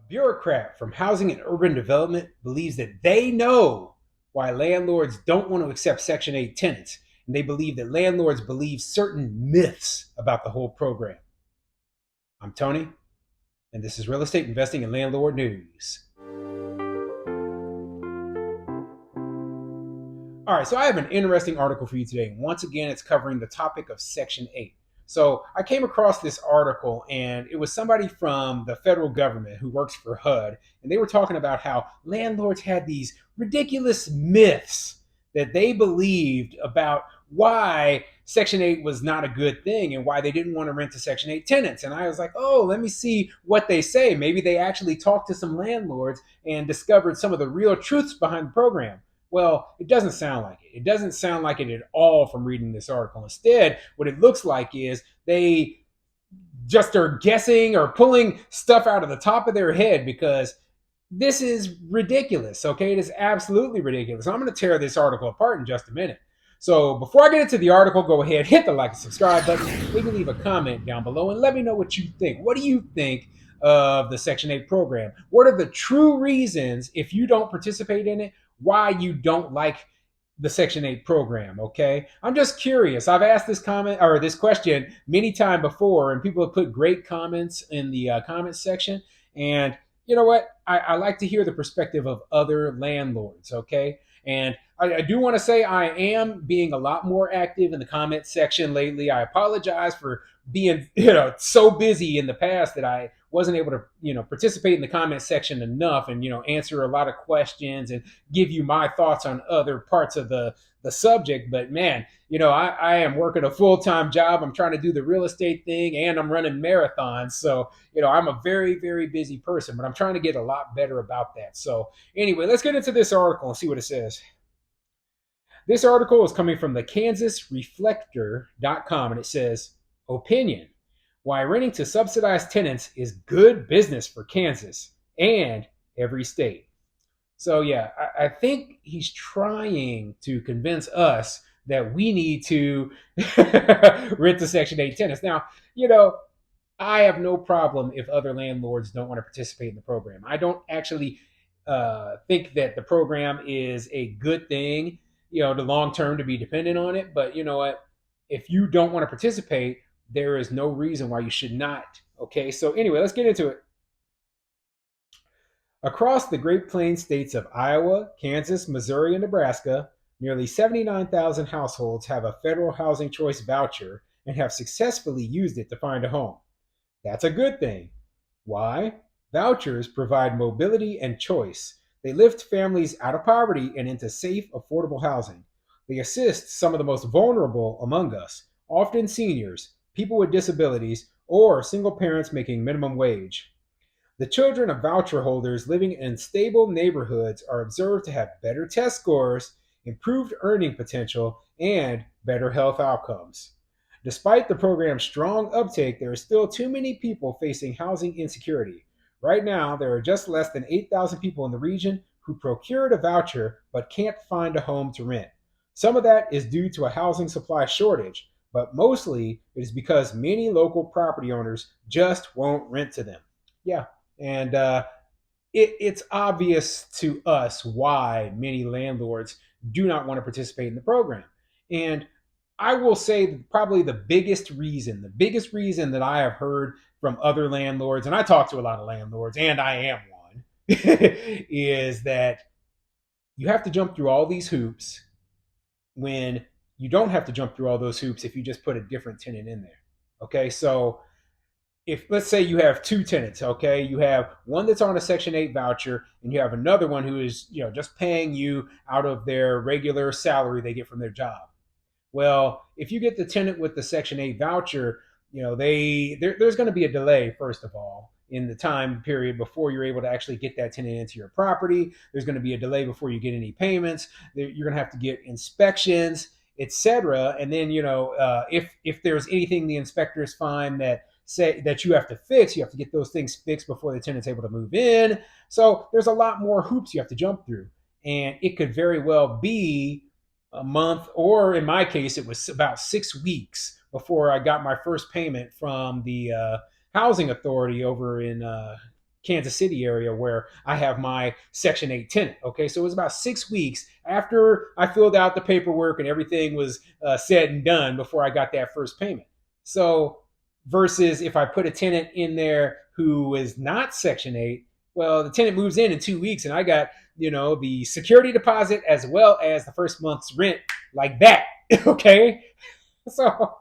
Bureaucrat from Housing and Urban Development believes that they know why landlords don't want to accept Section 8 tenants, and they believe that landlords believe certain myths about the whole program. I'm Tony, and this is Real Estate Investing and Landlord News. All right, so I have an interesting article for you today. Once again, it's covering the topic of Section 8. So I came across this article, and it was somebody from the federal government who works for HUD, and they were talking about how landlords had these ridiculous myths that they believed about why Section 8 was not a good thing and why they didn't want to rent to Section 8 tenants. And I was like, oh, let me see what they say. Maybe they actually talked to some landlords and discovered some of the real truths behind the program. Well, it doesn't sound like it. It doesn't sound like it at all from reading this article. Instead, what it looks like is they just are guessing or pulling stuff out of the top of their head because this is ridiculous. Okay, it is absolutely ridiculous. I'm going to tear this article apart in just a minute. So before I get into the article, go ahead, hit the like and subscribe button, maybe leave a comment down below and let me know what you think. What do you think of the Section 8 program? What are the true reasons, if you don't participate in it, why you don't like the Section 8 program? Okay, I'm just curious. I've asked this comment or this question many times before, and people have put great comments in the comments section. And you know what? I like to hear the perspective of other landlords. Okay, and I do want to say I am being a lot more active in the comment section lately. I apologize for being so busy in the past that I wasn't able to participate in the comment section enough and answer a lot of questions and give you my thoughts on other parts of the subject. But man, I am working a full-time job. I'm trying to do the real estate thing and I'm running marathons. So, I'm a very, very busy person, but I'm trying to get a lot better about that. So anyway, let's get into this article and see what it says. This article is coming from the kansasreflector.com, and it says, opinion: why renting to subsidized tenants is good business for Kansas and every state. So yeah, I think he's trying to convince us that we need to rent to Section 8 tenants. Now, I have no problem if other landlords don't want to participate in the program. I don't actually think that the program is a good thing, the long term to be dependent on it. But you know what? If you don't want to participate, there is no reason why you should not. Okay, so anyway, let's get into it. Across the Great Plains states of Iowa, Kansas, Missouri, and Nebraska, nearly 79,000 households have a federal housing choice voucher and have successfully used it to find a home. That's a good thing. Why? Vouchers provide mobility and choice. They lift families out of poverty and into safe, affordable housing. They assist some of the most vulnerable among us, often seniors, people with disabilities, or single parents making minimum wage. The children of voucher holders living in stable neighborhoods are observed to have better test scores, improved earning potential, and better health outcomes. Despite the program's strong uptake, there are still too many people facing housing insecurity. Right now, there are just less than 8,000 people in the region who procured a voucher but can't find a home to rent. Some of that is due to a housing supply shortage, but mostly it is because many local property owners just won't rent to them. Yeah, and it's obvious to us why many landlords do not want to participate in the program. And I will say probably the biggest reason that I have heard from other landlords, and I talk to a lot of landlords, and I am one, is that you have to jump through all these hoops when you don't have to jump through all those hoops if you just put a different tenant in there. Okay, so if let's say you have two tenants, okay, you have one that's on a Section 8 voucher and you have another one who is just paying you out of their regular salary they get from their job. Well, if you get the tenant with the Section 8 voucher, there's going to be a delay, first of all, in the time period before you're able to actually get that tenant into your property. There's going to be a delay before you get any payments. You're going to have to get inspections, etc. And then, if there's anything the inspectors find that say that you have to fix, you have to get those things fixed before the tenant's able to move in. So there's a lot more hoops you have to jump through. And it could very well be a month, or in my case, it was about 6 weeks before I got my first payment from the housing authority over in Kansas City area where I have my Section 8 tenant. Okay, so it was about 6 weeks after I filled out the paperwork and everything was said and done before I got that first payment. So versus if I put a tenant in there who is not Section 8, well, the tenant moves in 2 weeks and I got, the security deposit as well as the first month's rent like that. Okay. So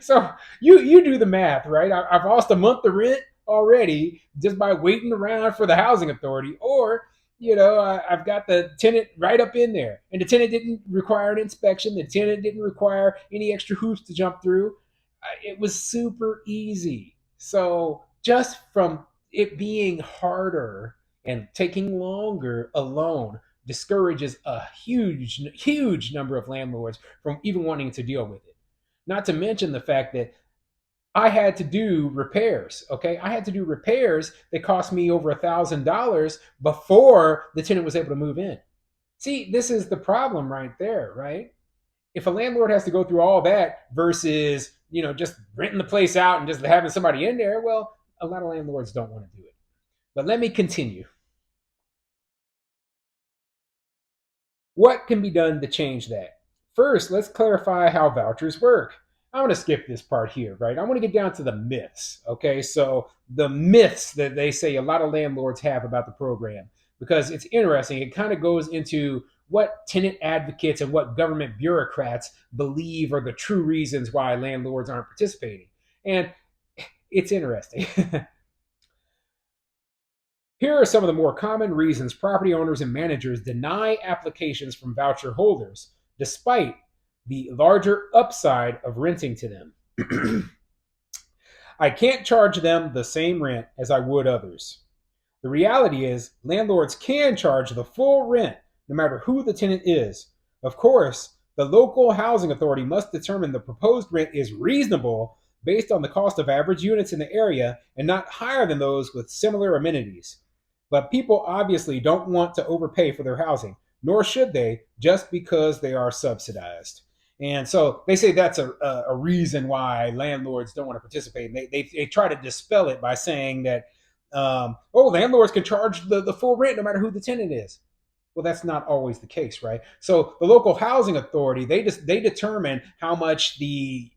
so you do the math, right? I've lost a month of rent already just by waiting around for the housing authority, or I've got the tenant right up in there, and the tenant didn't require an inspection. The tenant didn't require any extra hoops to jump through. It was super easy. So just from it being harder and taking longer alone discourages a huge number of landlords from even wanting to deal with it. Not to mention the fact that I had to do repairs. Okay, I had to do repairs that cost me over $1,000 before the tenant was able to move in. See, this is the problem right there, right? If a landlord has to go through all that versus just renting the place out and just having somebody in there, well, a lot of landlords don't want to do it. But let me continue. What can be done to change that? First, let's clarify how vouchers work. I'm going to skip this part here, right? I want to get down to the myths, okay? So, the myths that they say a lot of landlords have about the program, because it's interesting. It kind of goes into what tenant advocates and what government bureaucrats believe are the true reasons why landlords aren't participating. And it's interesting. Here are some of the more common reasons property owners and managers deny applications from voucher holders, despite the larger upside of renting to them. I can't charge them the same rent as I would others. The reality is, landlords can charge the full rent no matter who the tenant is. Of course, the local housing authority must determine the proposed rent is reasonable based on the cost of average units in the area and not higher than those with similar amenities. But people obviously don't want to overpay for their housing, nor should they, just because they are subsidized. And so they say that's a reason why landlords don't want to participate. And they try to dispel it by saying that, landlords can charge the full rent no matter who the tenant is. Well, that's not always the case, right? So the local housing authority, they determine how much the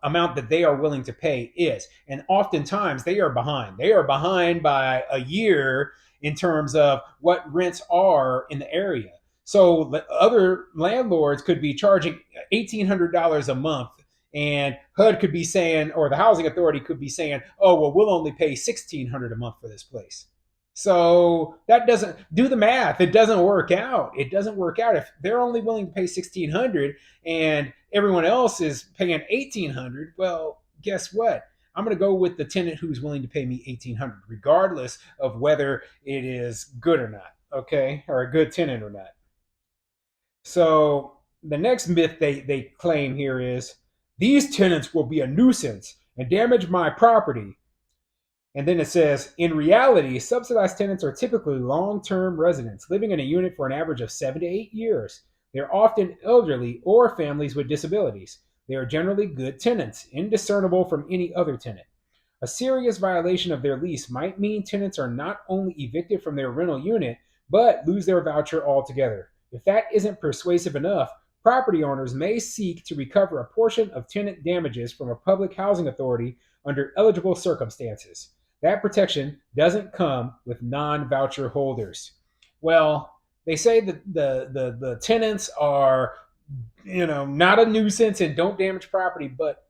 amount that they are willing to pay is, and oftentimes they are behind. They are behind by a year in terms of what rents are in the area. So the other landlords could be charging $1,800 a month, and HUD could be saying, or the housing authority could be saying, "Oh, well, we'll only pay $1,600 a month for this place." So that doesn't do the math. It doesn't work out. It doesn't work out if they're only willing to pay 1,600 and everyone else is paying 1,800. Well, guess what? I'm going to go with the tenant who's willing to pay me 1,800, regardless of whether it is good or not. Okay, or a good tenant or not. So the next myth they claim here is these tenants will be a nuisance and damage my property. And then it says, in reality, subsidized tenants are typically long term residents living in a unit for an average of 7 to 8 years. They're often elderly or families with disabilities. They are generally good tenants, indiscernible from any other tenant. A serious violation of their lease might mean tenants are not only evicted from their rental unit, but lose their voucher altogether. If that isn't persuasive enough, property owners may seek to recover a portion of tenant damages from a public housing authority under eligible circumstances. That protection doesn't come with non-voucher holders. Well, they say that the tenants are, not a nuisance and don't damage property, but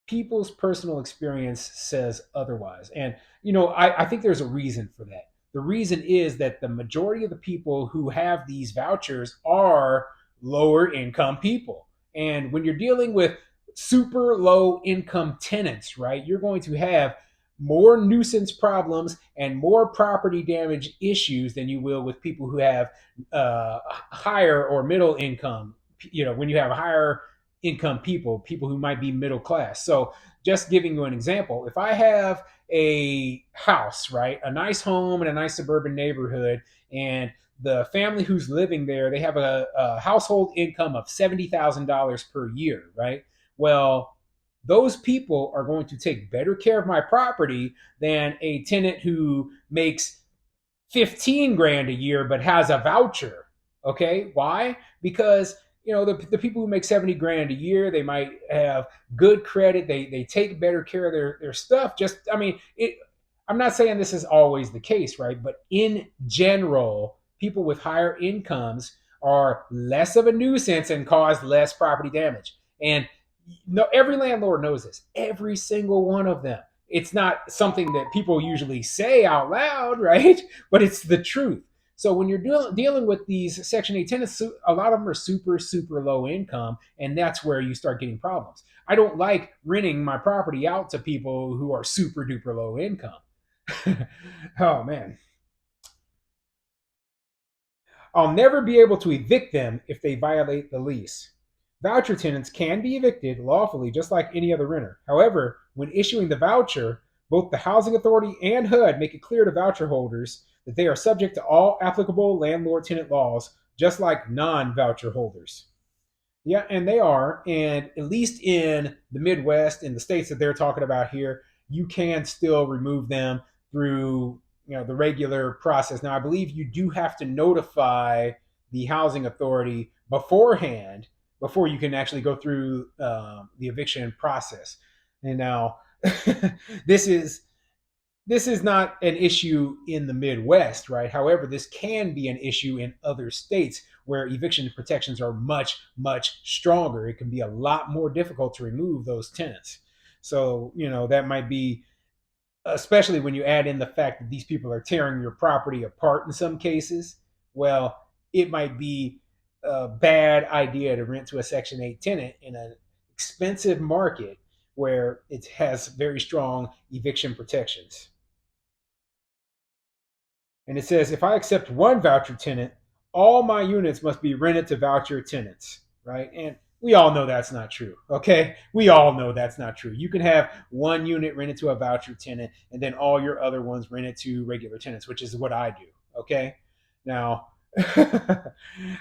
people's personal experience says otherwise. And, I think there's a reason for that. The reason is that the majority of the people who have these vouchers are lower income people. And when you're dealing with super low income tenants, right, you're going to have more nuisance problems and more property damage issues than you will with people who have higher or middle income. When you have higher income people who might be middle class. So, just giving you an example, if I have a house, right, a nice home in a nice suburban neighborhood, and the family who's living there, they have a household income of $70,000 per year, right? Well, those people are going to take better care of my property than a tenant who makes 15 grand a year but has a voucher. Okay, why? Because the people who make 70 grand a year, they might have good credit, they take better care of their stuff. Just, I mean, I'm not saying this is always the case, right? But in general, people with higher incomes are less of a nuisance and cause less property damage. And no, every landlord knows this. Every single one of them. It's not something that people usually say out loud, right? But it's the truth. So when you're dealing with these Section 8 tenants, a lot of them are super, super low income, and that's where you start getting problems. I don't like renting my property out to people who are super duper low income. Oh man. I'll never be able to evict them if they violate the lease. Voucher tenants can be evicted lawfully just like any other renter. However, when issuing the voucher, both the Housing Authority and HUD make it clear to voucher holders that they are subject to all applicable landlord tenant laws, just like non voucher holders. Yeah, and they are. And at least in the Midwest, in the states that they're talking about here, you can still remove them through the regular process. Now, I believe you do have to notify the housing authority beforehand before you can actually go through the eviction process. And now, this is this is not an issue in the Midwest, right? However, this can be an issue in other states where eviction protections are much, much stronger. It can be a lot more difficult to remove those tenants. So, that might be, especially when you add in the fact that these people are tearing your property apart in some cases. Well, it might be a bad idea to rent to a Section 8 tenant in an expensive market where it has very strong eviction protections. And it says, if I accept one voucher tenant, all my units must be rented to voucher tenants, right? And we all know that's not true, okay? We all know that's not true. You can have one unit rented to a voucher tenant and then all your other ones rented to regular tenants, which is what I do, okay? Now,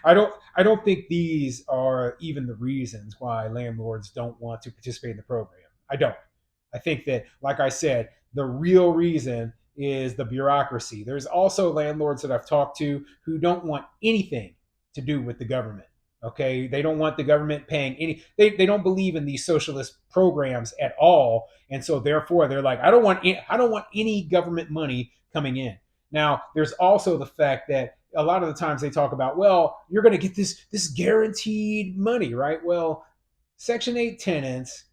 I don't think these are even the reasons why landlords don't want to participate in the program. I don't. I think that, like I said, the real reason is the bureaucracy. There's also landlords that I've talked to who don't want anything to do with the government. Okay, they don't want the government paying any. They don't believe in these socialist programs at all, and so therefore they're like, I don't want any government money coming in. Now, there's also the fact that a lot of the times they talk about, well, you're going to get this guaranteed money, right? Well, Section 8 tenants,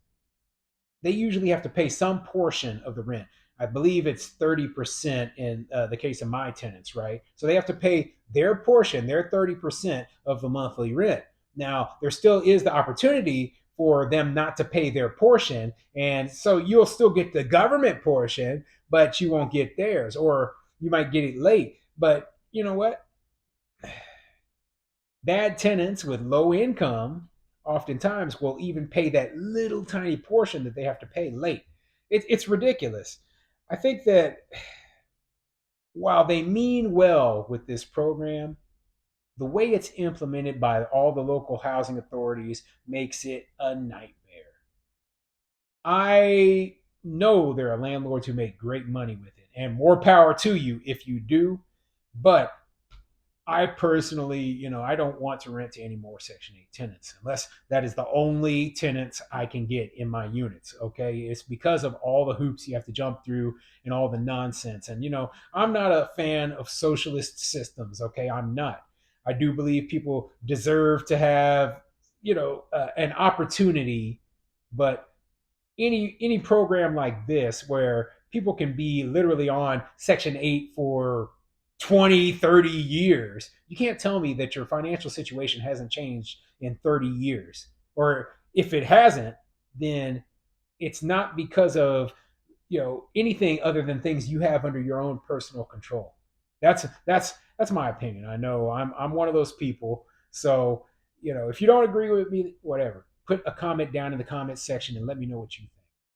they usually have to pay some portion of the rent. I believe it's 30% in the case of my tenants, right? So they have to pay their portion, their 30% of the monthly rent. Now, there still is the opportunity for them not to pay their portion. And so you'll still get the government portion, but you won't get theirs, or you might get it late. But you know what? Bad tenants with low income oftentimes will even pay that little tiny portion that they have to pay late. It's ridiculous. I think that while they mean well with this program, the way it's implemented by all the local housing authorities makes it a nightmare. I know there are landlords who make great money with it, and more power to you if you do. But I personally, I don't want to rent to any more Section 8 tenants unless that is the only tenants I can get in my units. Okay. It's because of all the hoops you have to jump through and all the nonsense. And, I'm not a fan of socialist systems. Okay. I'm not. I do believe people deserve to have, an opportunity, but any program like this where people can be literally on Section 8 for 20, 30 years, you can't tell me that your financial situation hasn't changed in 30 years. Or if it hasn't, then it's not because of anything other than things you have under your own personal control. That's my opinion. I know I'm one of those people. So if you don't agree with me, whatever, put a comment down in the comment section and let me know what you think.